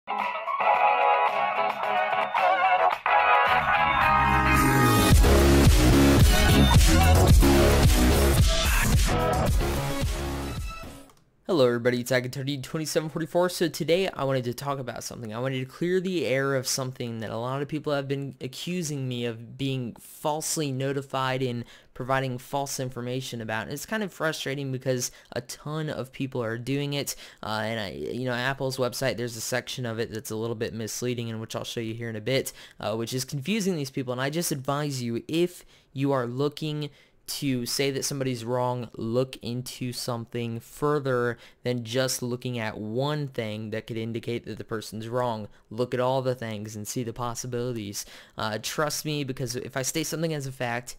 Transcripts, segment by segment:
Hello everybody, it's Agatory2744. So today I wanted to talk about something. I wanted to clear the air of something that a lot of people have been accusing me of being falsely notified and providing false information about. And it's kind of frustrating because a ton of people are doing it. Apple's website, there's a section of it that's a little bit misleading, and which I'll show you here in a bit, which is confusing these people. And I just advise you, if you are looking to say that somebody's wrong, look into something further than just looking at one thing that could indicate that the person's wrong. Look at all the things and see the possibilities. Trust me, because if I state something as a fact,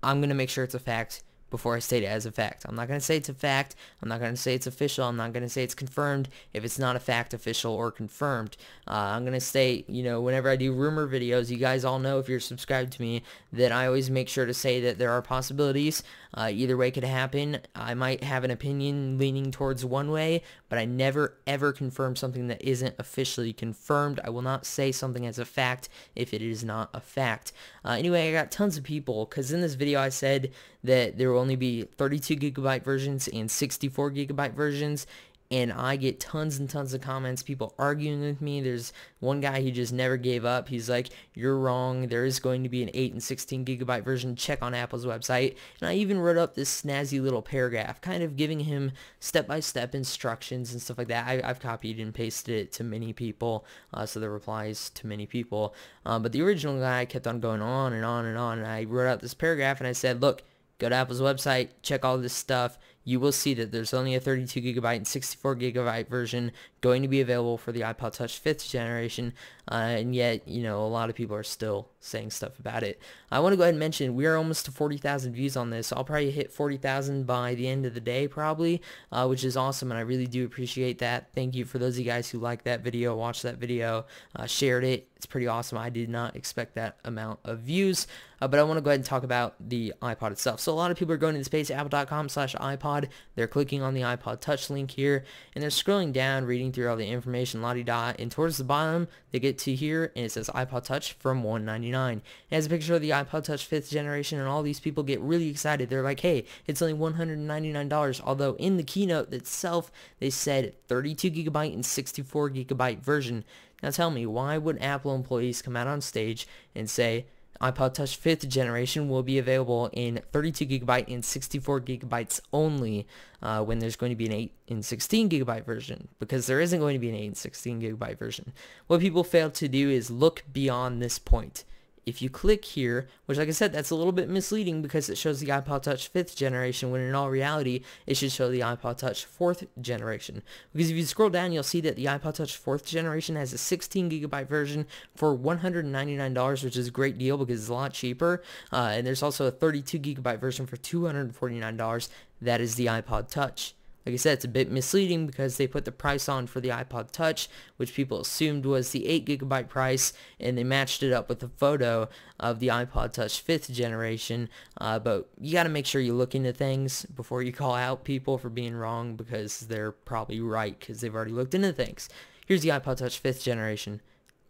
I'm going to make sure it's a fact before I state it as a fact. I'm not going to say it's a fact. I'm not going to say it's official. I'm not going to say it's confirmed if it's not a fact, official, or confirmed. I'm going to say, whenever I do rumor videos, you guys all know, if you're subscribed to me, that I always make sure to say that there are possibilities. Either way could happen. I might have an opinion leaning towards one way, but I never ever confirm something that isn't officially confirmed. I will not say something as a fact if it is not a fact. Anyway, I got tons of people, because in this video I said that there will only be 32 gigabyte versions and 64 gigabyte versions, and I get tons and tons of comments, people arguing with me. There's one guy who just never gave up. He's like, you're wrong, there is going to be an 8 and 16 gigabyte version, check on Apple's website. And I even wrote up this snazzy little paragraph kind of giving him step-by-step instructions and stuff like that. I've copied and pasted it to many people, so the replies to many people, but the original guy kept on going on and on and on, and I wrote out this paragraph and I said, look, go to Apple's website, check all this stuff. You will see that there's only a 32 gigabyte and 64 gigabyte version going to be available for the iPod Touch 5th generation, and yet, a lot of people are still saying stuff about it. I want to go ahead and mention, we are almost to 40,000 views on this. I'll probably hit 40,000 by the end of the day, probably, which is awesome, and I really do appreciate that. Thank you for those of you guys who liked that video, watched that video, shared it. It's pretty awesome. I did not expect that amount of views, but I want to go ahead and talk about the iPod itself. So a lot of people are going to this page, apple.com/iPod. They're clicking on the iPod Touch link here, and they're scrolling down, reading through all the information, la-di-da, and towards the bottom, they get to here, and it says iPod Touch from $199. It has a picture of the iPod Touch 5th generation, and all these people get really excited. They're like, hey, it's only $199, although in the keynote itself, they said 32 gigabyte and 64 gigabyte version. Now tell me, why would Apple employees come out on stage and say iPod Touch 5th generation will be available in 32 gigabyte and 64 gigabytes only, when there's going to be an 8 and 16 gigabyte version? Because there isn't going to be an 8 and 16 gigabyte version. What people fail to do is look beyond this point. If you click here, which, like I said, that's a little bit misleading because it shows the iPod Touch 5th generation, when in all reality, it should show the iPod Touch 4th generation. Because if you scroll down, you'll see that the iPod Touch 4th generation has a 16 gigabyte version for $199, which is a great deal because it's a lot cheaper. And there's also a 32 gigabyte version for $249. That is the iPod Touch. Like I said, it's a bit misleading because they put the price on for the iPod Touch, which people assumed was the 8 gigabyte price, and they matched it up with a photo of the iPod Touch 5th generation. But you got to make sure you look into things before you call out people for being wrong, because they're probably right because they've already looked into things. Here's the iPod Touch 5th generation.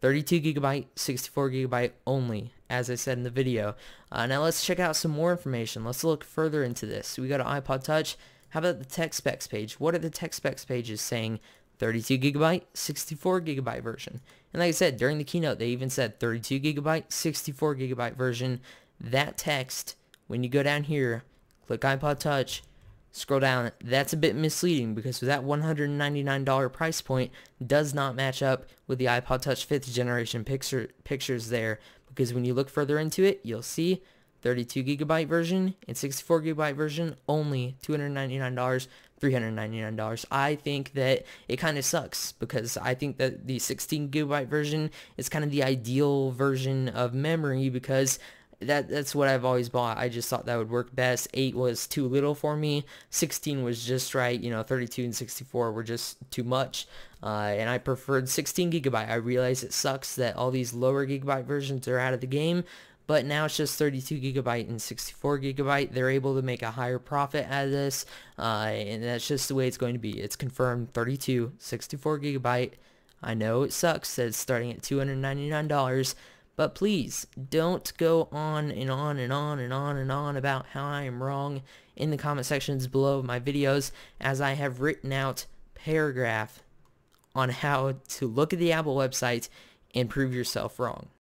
32 gigabyte, 64 gigabyte only, as I said in the video. Now let's check out some more information. Let's look further into this. We go to iPod Touch. How about the tech specs page? What are the tech specs pages saying? 32 gigabyte, 64 gigabyte version. And like I said, during the keynote, they even said 32 gigabyte, 64 gigabyte version. That text, when you go down here, click iPod Touch, scroll down, that's a bit misleading because that $199 price point does not match up with the iPod Touch 5th generation pictures there, because when you look further into it, you'll see 32 gigabyte version and 64 gigabyte version only $299, $399. I think that it kind of sucks because I think that the 16 gigabyte version is kind of the ideal version of memory, because that's what I've always bought. I just thought that would work best. 8 was too little for me. 16 was just right. 32 and 64 were just too much. And I preferred 16 gigabyte. I realize it sucks that all these lower gigabyte versions are out of the game, but now it's just 32 gigabyte and 64 gigabyte. They're able to make a higher profit out of this, and that's just the way it's going to be. It's confirmed 32, 64 gigabyte. I know it sucks that it's starting at $299, but please don't go on and on and on and on and on about how I am wrong in the comment sections below my videos, as I have written out paragraph on how to look at the Apple website and prove yourself wrong.